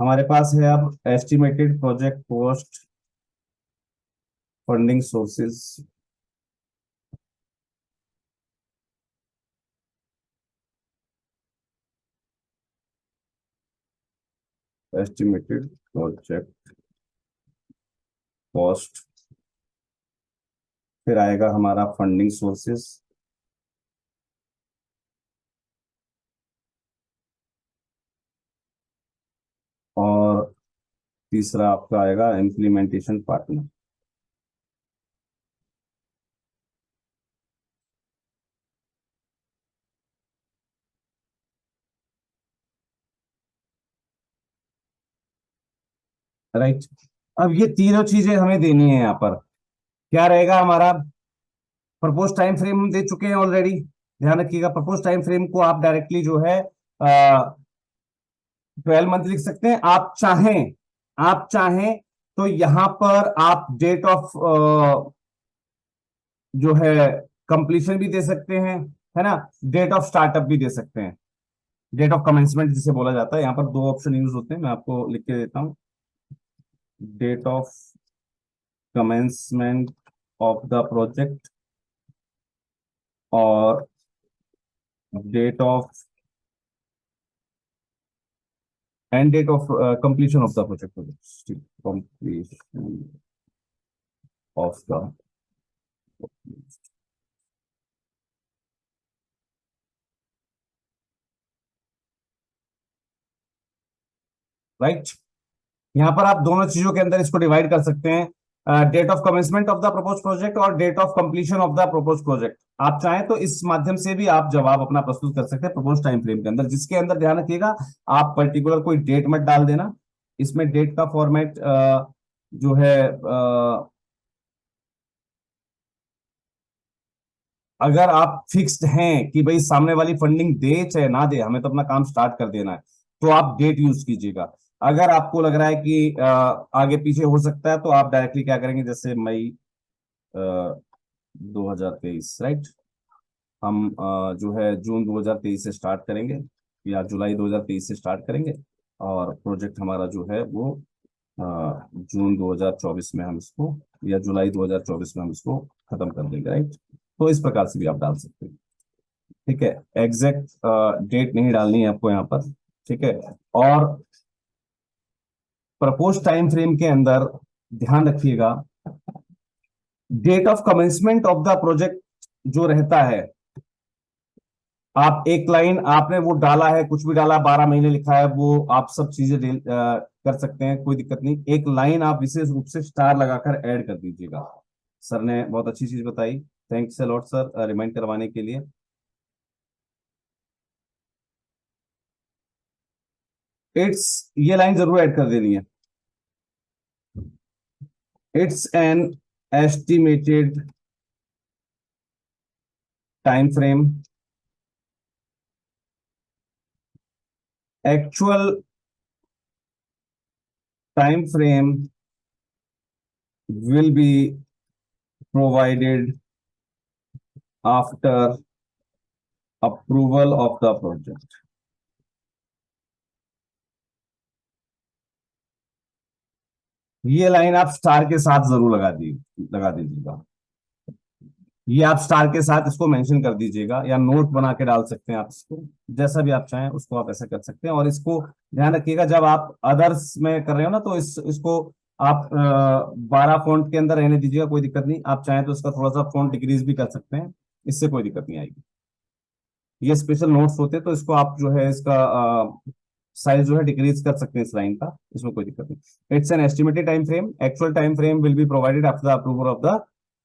हमारे पास है अब estimated project cost, funding sources, estimated project cost, फिर आएगा हमारा फंडिंग सोर्सेज, और तीसरा आपका आएगा इम्प्लीमेंटेशन पार्टनर। राइट। अब ये तीनों चीजें हमें देनी है यहाँ पर। क्या रहेगा हमारा प्रपोज टाइम फ्रेम, हम दे चुके हैं ऑलरेडी। ध्यान रखिएगा, प्रपोज टाइम फ्रेम को आप डायरेक्टली जो है 12 मंथ लिख सकते हैं। आप चाहें तो यहां पर आप डेट ऑफ जो है कंप्लीशन भी दे सकते हैं, है ना। डेट ऑफ स्टार्टअप भी दे सकते हैं, डेट ऑफ कमेंसमेंट जिसे बोला जाता है। यहाँ पर दो ऑप्शन यूज होते हैं, मैं आपको लिख के देता हूँ। Date of commencement of the project और date of end date of completion of the project, completion of the. Right. यहाँ पर आप दोनों चीजों के अंदर इसको डिवाइड कर सकते हैं, date of commencement of the propose project और date of completion of the propose project. आप चाहें तो इस माध्यम से भी आप जवाब अपना प्रस्तुत कर सकते हैं प्रपोज टाइम फ्रेम के अंदर, जिसके अंदर ध्यान रखिएगा आप पर्टिकुलर कोई डेट मत डाल देना। इसमें डेट का फॉर्मेट जो है अगर आप फिक्स्ड हैं कि भाई सामने वाली फंडिंग दे चाहे ना दे, हमें तो अपना काम स्टार्ट कर देना है, तो आप डेट यूज कीजिएगा। अगर आपको लग रहा है कि आगे पीछे हो सकता है, तो आप डायरेक्टली क्या करेंगे, जैसे मई 2023, राइट। हम जो है जून 2023 से स्टार्ट करेंगे या जुलाई 2023 से स्टार्ट करेंगे, और प्रोजेक्ट हमारा जो है वो जून 2024 में हम इसको, या जुलाई 2024 में हम इसको खत्म कर देंगे, राइट। तो इस प्रकार से भी आप डाल सकते हैं। ठीक है, एग्जैक्ट डेट नहीं डालनी है आपको यहाँ पर। ठीक है। और प्रपोज टाइम फ्रेम के अंदर ध्यान रखिएगा, date of commencement of the project जो रहता है, आप एक लाइन आपने वो डाला है, कुछ भी डाला, 12 महीने लिखा है, वो आप सब चीजें कर सकते हैं, कोई दिक्कत नहीं। एक लाइन आप विशेष रूप से स्टार लगाकर ऐड कर दीजिएगा। सर ने बहुत अच्छी चीज बताई, thanks a lot sir remind करवाने के लिए। इट्स, ये लाइन जरूर ऐड कर देनी है। It's an estimated time frame, actual time frame will be provided after approval of the project। ये लाइन आप स्टार के साथ जरूर लगा दीजिएगा। ये आप स्टार के साथ इसको मेंशन कर दीजिएगा, या नोट बना के डाल सकते हैं आप इसको, जैसा भी आप चाहें उसको आप ऐसा कर सकते हैं। और इसको ध्यान रखिएगा, जब आप अदर्स में कर रहे हो ना, तो इसको आप 12 फॉन्ट के अंदर रहने दीजिएगा, कोई दिक्कत नहीं। आप चाहें तो इसका थोड़ा सा फॉन्ट डिक्रीज भी कर सकते हैं, इससे कोई दिक्कत नहीं आएगी। ये स्पेशल नोट्स होते हैं, तो इसको आप जो है इसका साइज जो है डिक्रीज कर सकते हैं इस लाइन का, इसमें कोई दिक्कत नहीं। It's an estimated time frame, actual time frame will be provided after the approval of the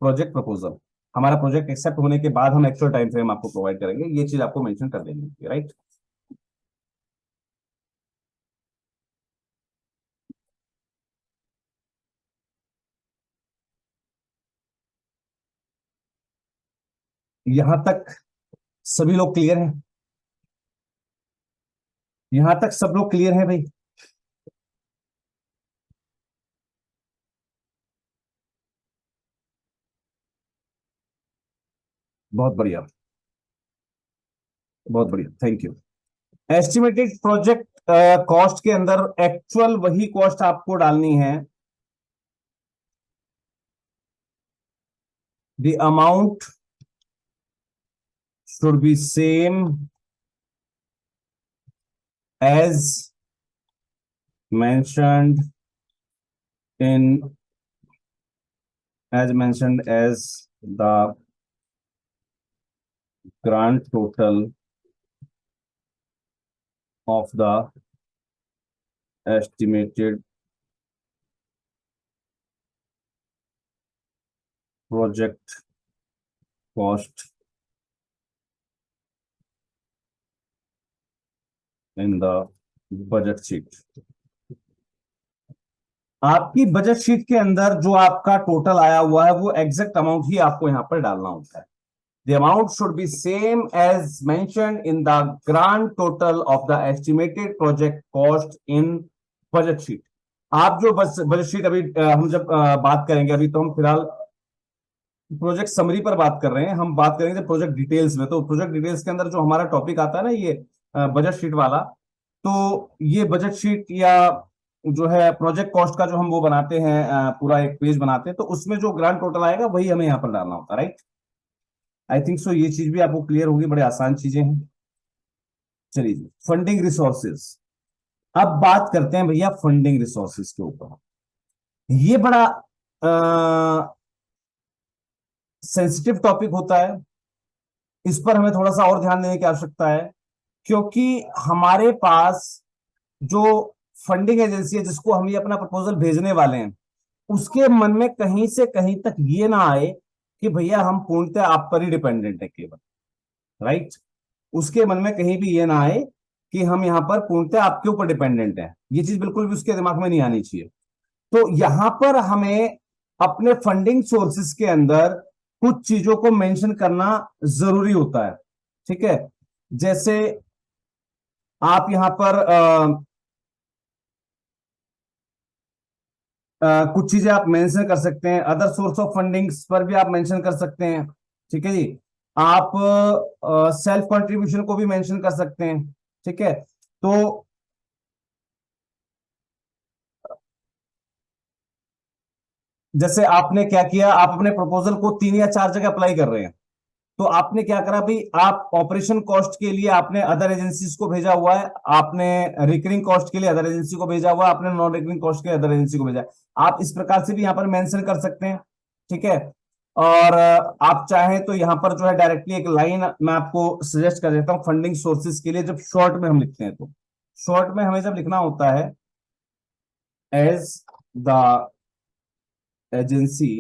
project proposal. हमारा प्रोजेक्ट एक्सेप्ट होने के बाद हम एक्चुअल टाइम फ्रेम आपको प्रोवाइड करेंगे, ये चीज आपको मेंशन कर देंगे, राइट। यहां तक सभी लोग क्लियर हैं? यहां तक सब लोग क्लियर हैं भाई? बहुत बढ़िया, बहुत बढ़िया, thank you. Estimated project cost के अंदर एक्चुअल वही कॉस्ट आपको डालनी है, the amount should be same as mentioned in as the grand total of the estimated project cost in the budget sheet। आपकी बजट शीट के अंदर जो आपका टोटल आया हुआ है वो एग्जैक्ट अमाउंट ही आपको यहां पर डालना होता है। The amount should be same as mentioned in the grand total of the estimated project cost in budget sheet। आप जो बजट शीट अभी हम जब बात करेंगे, अभी तो हम फिलहाल प्रोजेक्ट समरी पर बात कर रहे हैं, हम बात करेंगे प्रोजेक्ट डिटेल्स में। तो प्रोजेक्ट डिटेल्स के अंदर जो हमारा टॉपिक आता है ना, ये बजट शीट वाला, तो ये बजट शीट या जो है प्रोजेक्ट कॉस्ट का जो हम वो बनाते हैं, पूरा एक पेज बनाते हैं, तो उसमें जो ग्रांड टोटल आएगा वही हमें यहाँ पर डालना होता है, राइट। आई थिंक सो ये चीज भी आपको क्लियर होगी, बड़े आसान चीजें हैं। चलिए, फंडिंग रिसोर्सेज। अब बात करते हैं भैया फंडिंग रिसोर्सेज के ऊपर। ये बड़ा सेंसिटिव टॉपिक होता है, इस पर हमें थोड़ा सा और ध्यान देने की आवश्यकता है, क्योंकि हमारे पास जो फंडिंग एजेंसी है जिसको हम ये अपना प्रपोजल भेजने वाले हैं, उसके मन में कहीं से कहीं तक ये ना आए कि भैया हम पूर्णतः आप पर ही डिपेंडेंट है केवल, राइट। उसके मन में कहीं भी ये ना आए कि हम यहां पर पूर्णतः आपके ऊपर डिपेंडेंट है, ये चीज बिल्कुल भी उसके दिमाग में नहीं आनी चाहिए। तो यहां पर हमें अपने फंडिंग सोर्सेस के अंदर कुछ चीजों को मेंशन करना जरूरी होता है, ठीक है। जैसे आप यहां पर कुछ चीजें आप मेंशन कर सकते हैं, अदर सोर्स ऑफ फंडिंग्स पर भी आप मेंशन कर सकते हैं, ठीक है जी। आप सेल्फ कंट्रीब्यूशन को भी मेंशन कर सकते हैं, ठीक है। तो जैसे आपने क्या किया, आप अपने प्रपोजल को 3 या 4 जगह अप्लाई कर रहे हैं, तो आपने क्या करा भाई, आप ऑपरेशन कॉस्ट के लिए आपने अदर एजेंसीज को भेजा हुआ है, आपने रिकरिंग कॉस्ट के लिए अदर एजेंसी को भेजा हुआ है, आपने नॉन रिकरिंग कॉस्ट के लिए अदर एजेंसी को भेजा है। आप इस प्रकार से भी यहां पर मेंशन कर सकते हैं, ठीक है। और आप चाहें तो यहां पर जो है डायरेक्टली एक लाइन मैं आपको सजेस्ट कर देता हूं फंडिंग सोर्सेज के लिए, जब शॉर्ट में हम लिखते हैं, तो शॉर्ट में हमें जब लिखना होता है, as the agency,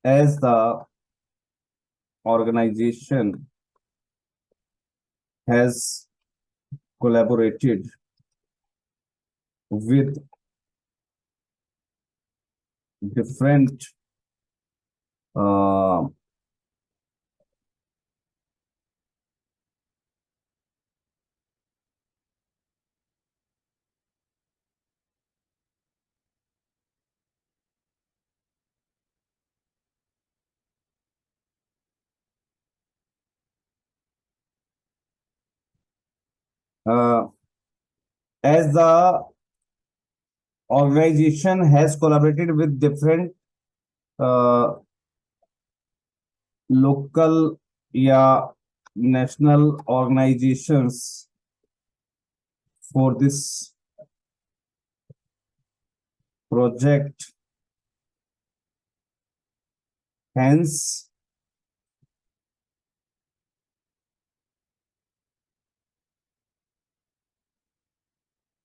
as the organization has collaborated with different uh, uh, as the organization has collaborated with different uh, local या national organizations for this project, hence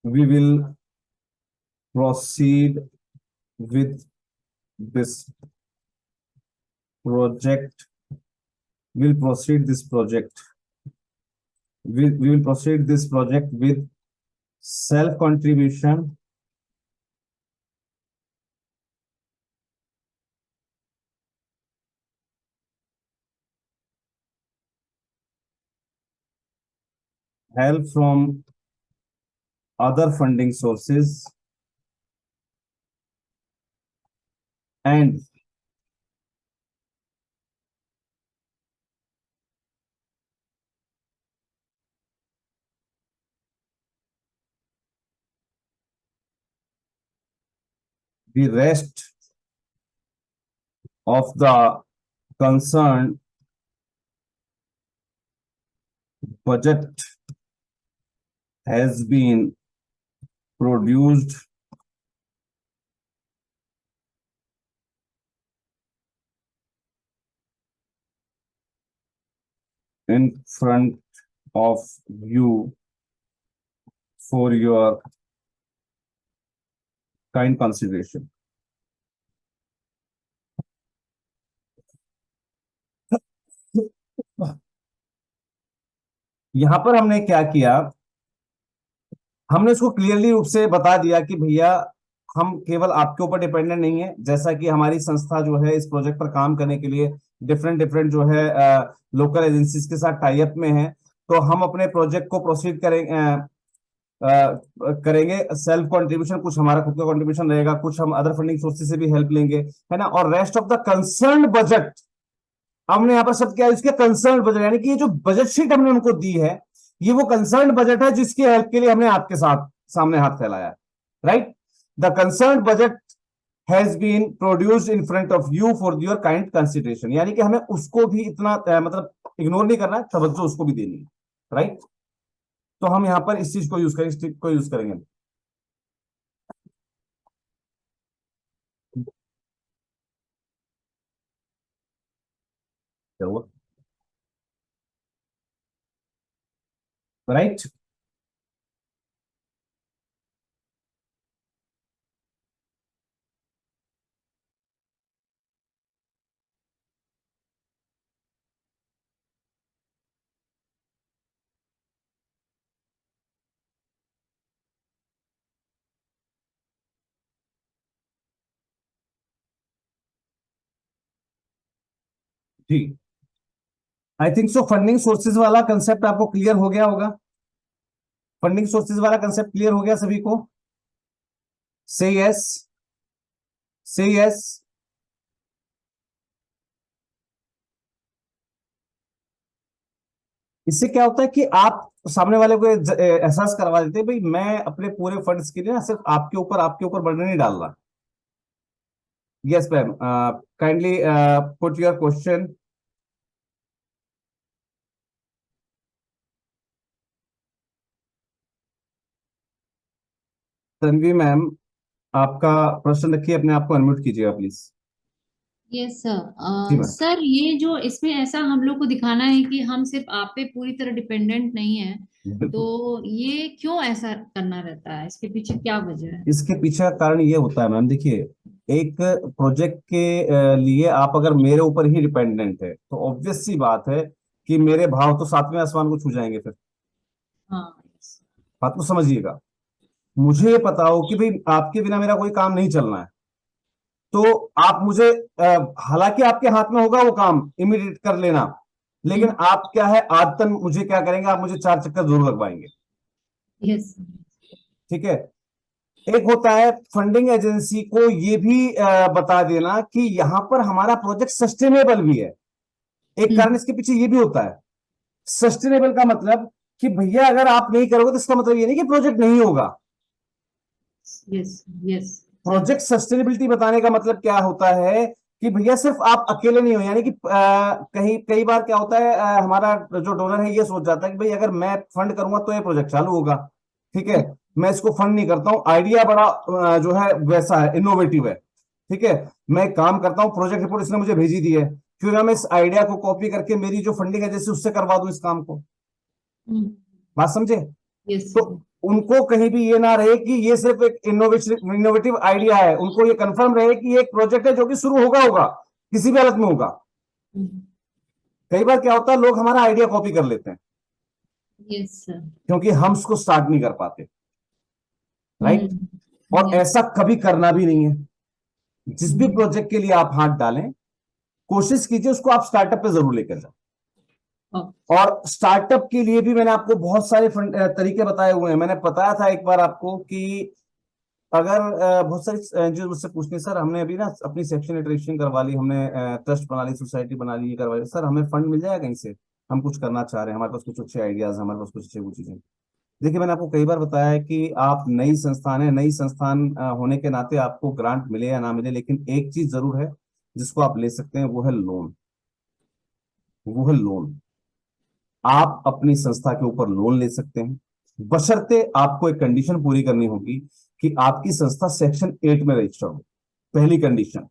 we will proceed with this project, will proceed this project, we will proceed this project with self contribution, help from other funding sources, and the rest of the concerned budget has been produced in front of you for your kind consideration. यहां पर हमने क्या किया, हमने उसको clearly रूप से बता दिया कि भैया हम केवल आपके ऊपर डिपेंडेंट नहीं है, जैसा कि हमारी संस्था जो है इस प्रोजेक्ट पर काम करने के लिए डिफरेंट डिफरेंट जो है लोकल एजेंसीज के साथ टाई अप में है, तो हम अपने प्रोजेक्ट को प्रोसीड करेंगे सेल्फ कंट्रीब्यूशन, कुछ हमारा खुद का कंट्रीब्यूशन रहेगा, कुछ हम अदर फंडिंग सोर्सेज से भी हेल्प लेंगे, है ना। और rest of the concern budget, हमने यहाँ पर शब्द क्या है, इसके कंसर्न बजट, यानी कि ये जो बजट शीट हमने उनको दी है, ये वो कंसर्न बजट है जिसकी हेल्प के लिए हमने आपके साथ सामने हाथ फैलाया, right. The concern budget has been produced in front of you for your kind consideration, यानी कि हमें उसको भी इतना मतलब इग्नोर नहीं करना है, तवज्जो उसको भी देनी है, राइट। तो हम यहां पर इस चीज को यूज करेंगे, इस टिप को यूज करेंगे। क्या हुआ, राइट। जी, I think so funding sources वाला कंसेप्ट आपको क्लियर हो गया होगा। फंडिंग सोर्सेज वाला कंसेप्ट क्लियर हो गया सभी को? से यस, से यस। इससे क्या होता है कि आप सामने वाले को एहसास करवा देते हैं भाई मैं अपने पूरे फंड्स के लिए ना सिर्फ आपके ऊपर बर्डन नहीं डाल रहा। Yes ma'am, kindly put your question. Tanvi ma'am, आपका प्रश्न रखिए, अपने आप को अनम्यूट कीजिएगा प्लीज। यस जी सर। मैम। सर ये जो इसमें ऐसा हम लोग को दिखाना है कि हम सिर्फ आप पे पूरी तरह डिपेंडेंट नहीं है, तो बिल्कुल, ये क्यों ऐसा करना रहता है, इसके पीछे क्या वजह है? इसके पीछे का कारण ये होता है मैम, देखिए एक प्रोजेक्ट के लिए आप अगर मेरे ऊपर ही डिपेंडेंट है तो ऑब्वियस सी बात है कि मेरे भाव तो सातवें आसमान को छू जाएंगे फिर। हाँ yes। बात को समझिएगा, मुझे पता हो कि भाई आपके बिना मेरा कोई काम नहीं चलना है, तो आप मुझे हालांकि आपके हाथ में होगा वो काम इमीडिएट कर लेना, लेकिन हम्म। आप क्या है आदतन मुझे क्या करेंगे, आप मुझे चार चक्कर जरूर लगवाएंगे। यस। ठीक है। एक होता है फंडिंग एजेंसी को ये भी बता देना कि यहां पर हमारा प्रोजेक्ट सस्टेनेबल भी है। एक कारण हम्म। इसके पीछे ये भी होता है, सस्टेनेबल का मतलब कि भैया अगर आप नहीं करोगे तो इसका मतलब ये नहीं कि प्रोजेक्ट नहीं होगा। यस। यस। सही। प्रोजेक्ट सस्टेनेबिलिटी बताने का मतलब क्या होता है कि भैया सिर्फ आप अकेले नहीं हो, यानी कि कहीं कई बार क्या होता है हमारा जो डोनर है ये सोच जाता है कि भाई अगर मैं फंड करूंगा तो ये प्रोजेक्ट चालू होगा, ठीक है, हम्म। मैं इसको फंड नहीं करता हूं, आइडिया बड़ा जो है वैसा है, इनोवेटिव है, ठीक है, मैं एक काम करता हूं, प्रोजेक्ट रिपोर्ट इसने मुझे भेजी दी है, क्यों ना मैं इस आइडिया को कॉपी करके मेरी जो फंडिंग है जैसे उससे करवा दूं इस काम को। हम्म। बात समझे? यस। तो उनको कहीं भी ये ना रहे कि ये सिर्फ एक इनोवेटिव आइडिया है, उनको ये कंफर्म रहे कि ये एक प्रोजेक्ट है जो कि शुरू होगा होगा किसी भी हालत में होगा। कई बार क्या होता है लोग हमारा आइडिया कॉपी कर लेते हैं यस सर। क्योंकि हम उसको स्टार्ट नहीं कर पाते, राइट। हम्म। और यस। ऐसा कभी करना भी नहीं है। जिस भी प्रोजेक्ट के लिए आप हाथ डालें कोशिश कीजिए उसको आप स्टार्टअप पे जरूर लेकर जाए। और स्टार्टअप के लिए भी मैंने आपको बहुत सारे तरीके बताए हुए हैं। मैंने बताया था एक बार आपको कि अगर बहुत सारी एनजीओ मुझसे पूछती हैं सर हमने अभी ना अपनी सेक्शन रजिस्ट्रेशन करवा ली, हमने ट्रस्ट बना ली, सोसाइटी बना ली, ये करवा ली, सर हमें फंड मिल जाएगा कहीं से, हम कुछ करना चाह रहे हैं, हमारे पास कुछ अच्छे आइडियाज हैं, हमारे पास कुछ अच्छी वो चीजें। देखिए, मैंने आपको कई बार बताया है कि आप नई संस्थान है, नई संस्थान होने के नाते आपको ग्रांट मिले या ना मिले, लेकिन एक चीज जरूर है जिसको आप ले सकते हैं, वो है लोन। वो है लोन। आप अपनी संस्था के ऊपर लोन ले सकते हैं, बशर्ते आपको एक कंडीशन पूरी करनी होगी कि आपकी संस्था सेक्शन 8 में रजिस्टर्ड हो। पहली कंडीशन।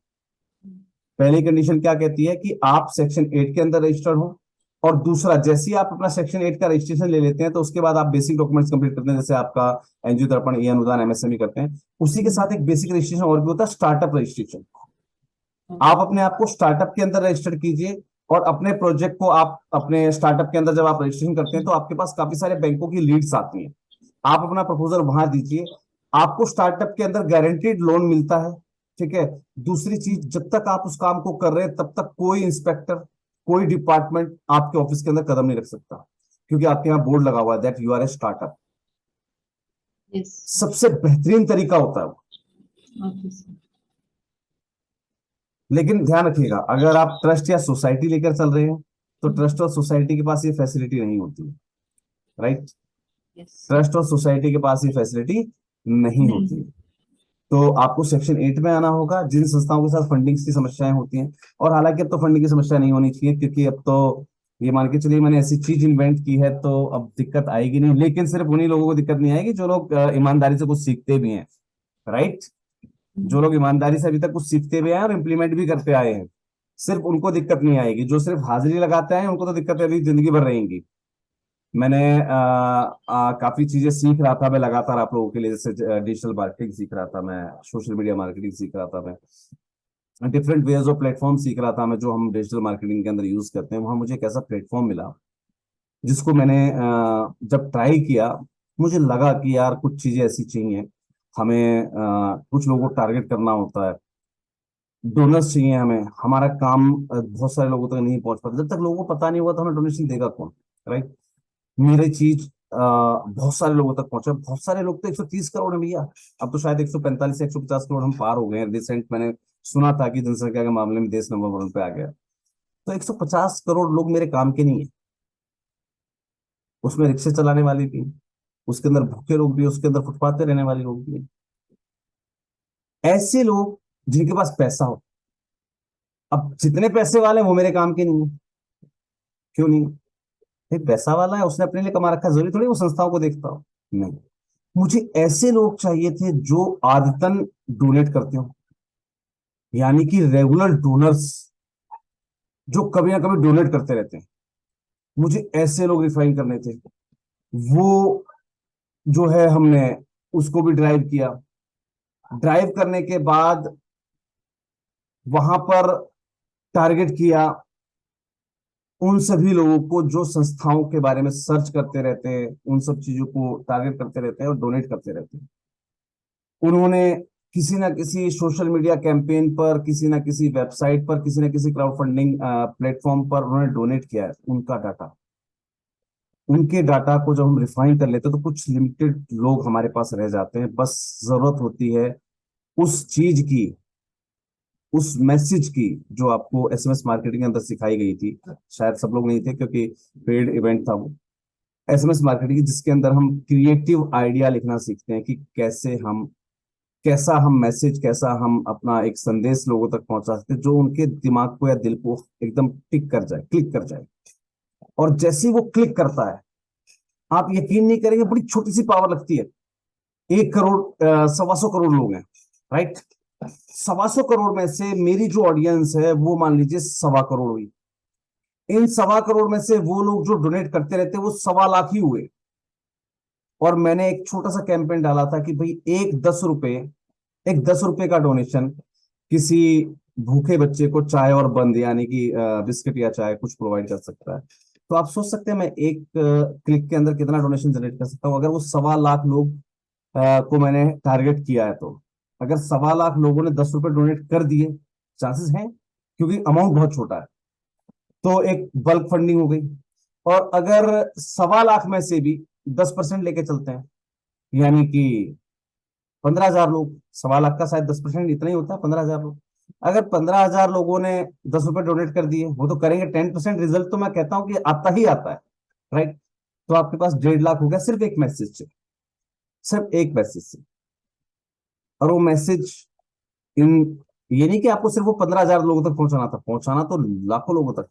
पहली कंडीशन क्या कहती है कि आप सेक्शन 8 के अंदर रजिस्टर्ड हो। और दूसरा, जैसे ही आप अपना सेक्शन 8 का रजिस्ट्रेशन ले लेते हैं तो उसके बाद आप बेसिक डॉक्यूमेंट्स कंप्लीट करते हैं, जैसे आपका एनजीओ दर्पण, ई अनुदान, एमएसएमई करते हैं। उसी के साथ एक बेसिक रजिस्ट्रेशन और भी होता है, स्टार्टअप रजिस्ट्रेशन। आप अपने आप को स्टार्टअप के अंदर रजिस्टर कीजिए, और अपने प्रोजेक्ट को आप अपने स्टार्टअप के अंदर जब आप रजिस्ट्रेशन करते हैं तो आपके पास काफी सारे बैंकों की लीड्स आती हैं। आप अपना प्रपोजल वहां दीजिए, आपको स्टार्टअप के अंदर गारंटीड लोन मिलता है। ठीक है। दूसरी चीज, जब तक आप उस काम को कर रहे हैं तब तक कोई इंस्पेक्टर, कोई डिपार्टमेंट आपके ऑफिस के अंदर कदम नहीं रख सकता, क्योंकि आपके यहाँ बोर्ड लगा हुआ है that you are a startup. Yes. सबसे बेहतरीन तरीका होता है वो। Okay sir. लेकिन ध्यान रखिएगा, अगर आप ट्रस्ट या सोसाइटी लेकर चल रहे हैं तो ट्रस्ट और सोसाइटी के पास ये फैसिलिटी नहीं होती। राइट। यस। ट्रस्ट और सोसाइटी के पास ये फैसिलिटी नहीं नहीं। होती। तो आपको सेक्शन 8 में आना होगा। जिन संस्थाओं के साथ फंडिंग की समस्याएं होती हैं, और हालांकि अब तो फंडिंग की समस्या नहीं होनी चाहिए, क्योंकि अब तो ये मान के चलिए मैंने ऐसी चीज इन्वेंट की है तो अब दिक्कत आएगी नहीं। लेकिन सिर्फ उन्हीं लोगों को दिक्कत नहीं आएगी जो लोग ईमानदारी से कुछ सीखते भी हैं। राइट। जो लोग ईमानदारी से अभी तक कुछ सीखते भी आए और इम्प्लीमेंट भी करते आए हैं, सिर्फ उनको दिक्कत नहीं आएगी। जो सिर्फ हाजिरी लगाते आए हैं उनको तो दिक्कतें अभी जिंदगी भर रहेंगी। मैंने काफी चीजें सीख रहा था मैं लगातार आप लोगों के लिए, जैसे डिजिटल मार्केटिंग सीख रहा था मैं, सोशल मीडिया मार्केटिंग सीख रहा था मैं, डिफरेंट वेज ऑफ प्लेटफॉर्म सीख रहा था मैं, जो हम डिजिटल मार्केटिंग के अंदर यूज करते हैं। वहां मुझे एक ऐसा प्लेटफॉर्म मिला जिसको मैंने जब ट्राई किया, मुझे लगा कि यार कुछ चीजें ऐसी चाहिए हमें। कुछ लोगों को टारगेट करना होता है, डोनर्स चाहिए हमें। हमारा काम बहुत सारे लोगों तक नहीं पहुंच पाता। जब तक लोगों को पता नहीं हुआ तो हमें डोनेशन देगा कौन। राइट। मेरी चीज बहुत सारे लोगों तक पहुंचा। बहुत सारे लोग तो 130 करोड़ है भैया। अब तो शायद 145 या 150 करोड़ हम पार हो गए हैं। रिसेंट मैंने सुना था कि जनसंख्या के मामले में देश नंबर 1 पे आ गया। तो 150 करोड़ लोग मेरे काम के नहीं है। उसमें रिक्शे चलाने वाले भी हैं, उसके अंदर भूखे लोग भी हैं, उसके अंदर फुटपाथ पे रहने वाले लोग भी हैं। ऐसे लोग जिनके पास पैसा हो। अब जितने पैसे वाले हैं वो मेरे काम के नहीं है। क्यों नहीं? भाई पैसा वाला है, उसने अपने लिए कमा रखा है, जरूरी थोड़ी वो संस्थाओं को देखता हो। नहीं। मुझे ऐसे लोग चाहिए थे जो आदतन डोनेट करते हो, यानी कि रेगुलर डोनर्स, जो कभी ना कभी डोनेट करते रहते हैं। मुझे ऐसे लोग रिफाइन करने थे। वो जो है हमने उसको भी ड्राइव किया। ड्राइव करने के बाद वहां पर टारगेट किया उन सभी लोगों को जो संस्थाओं के बारे में सर्च करते रहते हैं, उन सब चीजों को टारगेट करते रहते हैं और डोनेट करते रहते हैं। उन्होंने किसी ना किसी सोशल मीडिया कैंपेन पर, किसी ना किसी वेबसाइट पर, किसी ना किसी क्राउड फंडिंग प्लेटफॉर्म पर उन्होंने डोनेट किया है। उनका डाटा, उनके डाटा को जब हम रिफाइन कर लेते हैं तो कुछ लिमिटेड लोग हमारे पास रह जाते हैं। बस जरूरत होती है उस चीज की, उस मैसेज की, जो आपको एसएमएस मार्केटिंग के अंदर सिखाई गई थी। शायद सब लोग नहीं थे क्योंकि पेड इवेंट था वो। एसएमएस मार्केटिंग जिसके अंदर हम क्रिएटिव आइडिया लिखना सीखते हैं कि कैसा हम मैसेज, कैसा हम अपना एक संदेश लोगों तक पहुंचा सकते हैं जो उनके दिमाग को या दिल को एकदम टिक कर जाए, क्लिक कर जाए। और जैसे ही वो क्लिक करता है, आप यकीन नहीं करेंगे, बड़ी छोटी सी पावर लगती है। 1 करोड़ 125 करोड़ लोग हैं। राइट। 125 करोड़ में से मेरी जो ऑडियंस है वो मान लीजिए 1.25 करोड़ हुई। इन 1.25 करोड़ में से वो लोग जो डोनेट करते रहते हैं वो 1.25 लाख ही हुए। और मैंने एक छोटा सा कैंपेन डाला था कि भाई एक 10 रुपए का डोनेशन किसी भूखे बच्चे को चाय और बंद, यानी कि बिस्किट या चाय कुछ प्रोवाइड कर सकता है। तो आप सोच सकते हैं मैं एक क्लिक के अंदर कितना डोनेशन जनरेट कर सकता हूँ अगर वो 1.25 लाख लोग को मैंने टारगेट किया है। तो अगर 1.25 लाख लोगों ने 10 रुपए डोनेट कर दिए, चांसेस हैं, क्योंकि अमाउंट बहुत छोटा है, तो एक बल्क फंडिंग हो गई। और अगर 1.25 लाख में से भी 10% लेके चलते हैं, यानी कि 15,000 लोग, 1.25 लाख का शायद 10% इतना ही होता है, 15,000 लोग। अगर 15,000 लोगों ने 10 रुपए डोनेट कर दिए, वो तो करेंगे 10%, रिजल्ट तो मैं कहता हूं कि आता ही आता है। राइट। तो आपके पास 1.5 लाख हो गया सिर्फ एक मैसेज से, सिर्फ एक मैसेज से। और वो मैसेज इन, ये नहीं कि आपको सिर्फ वो 15,000 लोगों तक पहुंचाना था, पहुंचाना तो लाखों लोगों तक,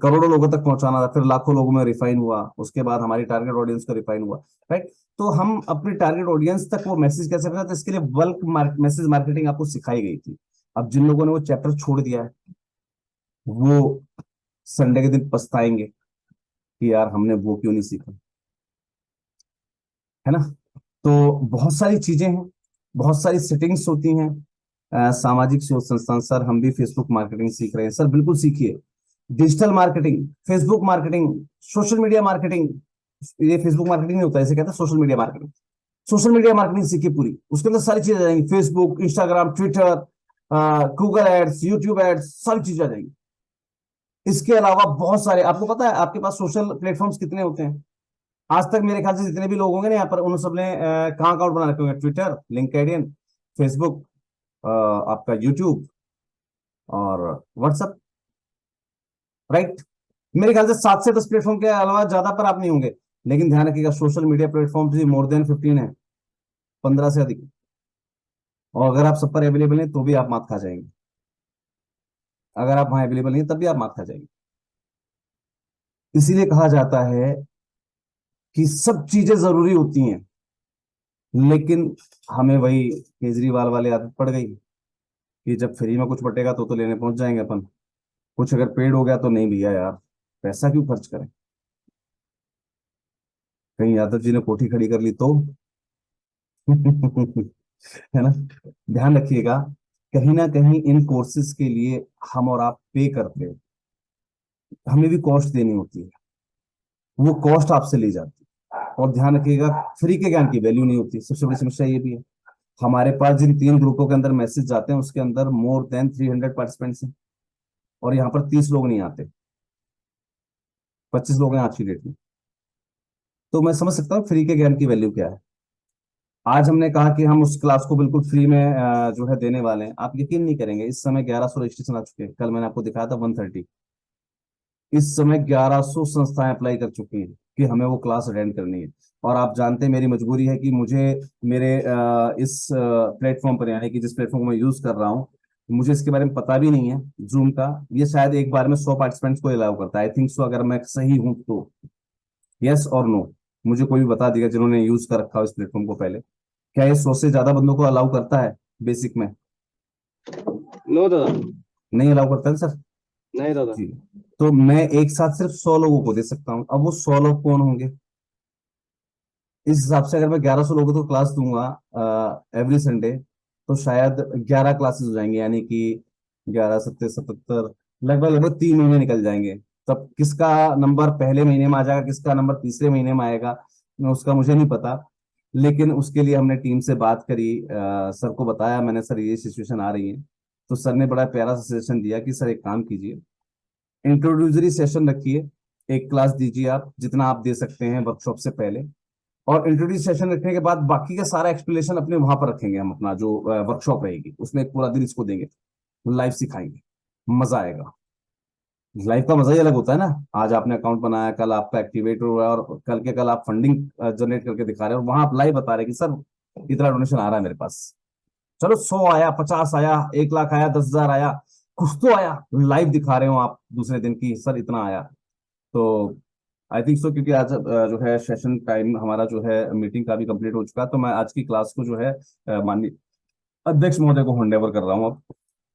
करोड़ों लोगों तक पहुंचाना था, फिर लाखों लोगों में रिफाइन हुआ, उसके बाद हमारी टारगेट ऑडियंस को रिफाइन हुआ, राइट। तो हम अपनी टारगेट ऑडियंस तक वो मैसेज कैसे पहुंचा, तो इसके लिए बल्क मैसेज मार्केटिंग आपको सिखाई गई थी। अब जिन लोगों ने वो चैप्टर छोड़ दिया है, वो संडे के दिन पछताएंगे कि यार हमने वो क्यों नहीं सीखा, है ना। तो बहुत सारी चीजें हैं, बहुत सारी सेटिंग्स होती हैं। सामाजिक शोध संस्थान सर, हम भी फेसबुक मार्केटिंग सीख रहे हैं सर, बिल्कुल सीखिए। Digital marketing, Facebook marketing, social media marketing, ये फेसबुक मार्केटिंग नहीं होता, इसे कहते हैं social media marketing. Social media marketing सीखिए पूरी, उसके अंदर सारी चीजें आ जाएंगी, Facebook, Instagram, Twitter, Google ads, YouTube ads, सारी चीजें आ जाएंगी। इसके अलावा बहुत सारे, आपको पता है आपके पास सोशल प्लेटफॉर्म्स कितने होते हैं? आज तक मेरे ख्याल से जितने भी लोग होंगे ना यहाँ पर, उन सब ने कहाँ अकाउंट बना रखे होंगे? ट्विटर, लिंक्डइन, फेसबुक, आपका यूट्यूब और व्हाट्सएप, राइट। मेरे ख्याल से 7 से 10 प्लेटफॉर्म के अलावा ज्यादा पर आप नहीं होंगे। लेकिन ध्यान रखिएगा, सोशल मीडिया प्लेटफॉर्म भी मोर देन 15 है, 15 से अधिक। और अगर आप सब पर अवेलेबल हैं तो भी आप मात खा जाएंगे, अगर आप वहां अवेलेबल नहीं हैं, तब भी आप मात खा जाएंगे। इसीलिए कहा जाता है कि सब चीजें जरूरी होती हैं, लेकिन हमें वही केजरीवाल वाली आदत पड़ गई कि जब फ्री में कुछ बटेगा तो लेने पहुंच जाएंगे अपन, कुछ अगर पेड हो गया तो नहीं भैया यार, पैसा क्यों खर्च करें। कहीं यादव जी ने कोठी खड़ी कर ली तो है ना। ध्यान रखिएगा, कहीं ना कहीं इन कोर्सेज के लिए हम और आप पे करते हैं, हमें भी कॉस्ट देनी होती है, वो कॉस्ट आपसे ली जाती है। और ध्यान रखिएगा, फ्री के ज्ञान की वैल्यू नहीं होती, सबसे बड़ी समस्या ये भी है। हमारे पास जिन 3 ग्रुपों के अंदर मैसेज जाते हैं, उसके अंदर मोर देन 300 पार्टिसिपेंट्स हैं, और यहाँ पर 30 लोग नहीं आते, 25 लोग हैं आज की डेट में। तो मैं समझ सकता हूँ फ्री के ज्ञान की वैल्यू क्या है। आज हमने कहा कि हम उस क्लास को बिल्कुल फ्री में जो है देने वाले हैं। आप यकीन नहीं करेंगे, इस समय 1100 रजिस्ट्रेशन आ चुके हैं, कल मैंने आपको दिखाया था 130। इस समय 1100 संस्थाएं अप्लाई कर चुकी हैं कि हमें वो क्लास अटेंड करनी है। और आप जानते हैं मेरी मजबूरी है कि मुझे मेरे इस प्लेटफॉर्म पर, यानी कि जिस प्लेटफॉर्म को मैं यूज कर रहा हूँ, मुझे इसके बारे में पता भी नहीं है जूम का। ये शायद एक बार में 100 पार्टिसिपेंट्स को अलाउ करता है, आई थिंक सो, अगर मैं सही हूं तो। यस और नो, मुझे कोई भी बता देगा जिन्होंने यूज कर रखा हो इस प्लेटफॉर्म को पहले, क्या ये 100 से ज्यादा बंदों को अलाउ करता है बेसिक में? नो दादा। नहीं अलाउ करता है सर। नहीं दादा। जी। तो मैं एक साथ सिर्फ 100 लोगों को दे सकता हूँ। अब वो 100 लोग कौन होंगे? इस हिसाब से अगर मैं 1100 लोगों को क्लास दूंगा एवरी संडे, तो शायद 11 क्लासेस हो जाएंगे, यानी कि 11 7 77, लगभग लगभग 3 महीने निकल जाएंगे। तब किसका नंबर पहले महीने में आ जाएगा, किसका नंबर तीसरे महीने में आएगा, उसका मुझे नहीं पता। लेकिन उसके लिए हमने टीम से बात करी, सर को बताया मैंने, सर ये सिचुएशन आ रही है। तो सर ने बड़ा प्यारा सा सजेशन दिया कि सर एक काम कीजिए, इंट्रोड्यूसरी सेशन रखिए, एक क्लास दीजिए आप, जितना आप दे सकते हैं वर्कशॉप से पहले। और इंट्रोड्यूस सेशन रखने के बाद बाकी का सारा एक्सप्लेनेशन अपने वहां पर रखेंगे हम, अपना जो वर्कशॉप रहेगी उसमें एक पूरा दिन इसको देंगे, लाइव सिखाएंगे, मजा आएगा। लाइव का मजा ही अलग होता है ना। आज आपने अकाउंट बनाया, कल आपका एक्टिवेट हुआ, और कल के कल आप फंडिंग जनरेट करके दिखा रहे हो, और वहां आप लाइव बता रहे हैं कि सर इतना डोनेशन आ रहा है मेरे पास। चलो 100 आया, 50 आया, 1 लाख आया, 10,000 आया, कुछ तो आया, लाइव दिखा रहे हो आप दूसरे दिन की सर इतना आया। तो आई थिंक सो, क्योंकि आज जो है सेशन टाइम हमारा जो है मीटिंग का भी कंप्लीट हो चुका है, तो मैं आज की क्लास को जो है माननीय अध्यक्ष महोदय को हैंड ओवर कर रहा हूँ अब,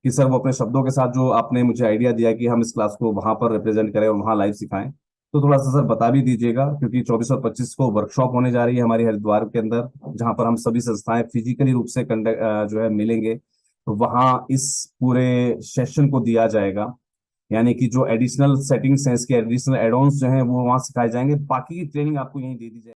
कि सर वो अपने शब्दों के साथ जो आपने मुझे आइडिया दिया कि हम इस क्लास को वहां पर रिप्रेजेंट करें और वहां लाइव सिखाएं, तो थोड़ा सा सर बता भी दीजिएगा, क्योंकि 24 और 25 को वर्कशॉप होने जा रही है हमारी हरिद्वार के अंदर, जहां पर हम सभी संस्थाएं फिजिकली रूप से कंडक्ट जो है मिलेंगे। तो वहां इस पूरे सेशन को दिया जाएगा, यानी कि जो एडिशनल सेटिंग्स हैं, इसके एडिशनल एड ऑन्स जो हैं वो वहां सिखाए जाएंगे, बाकी की ट्रेनिंग आपको यहीं दे दी जाएगी।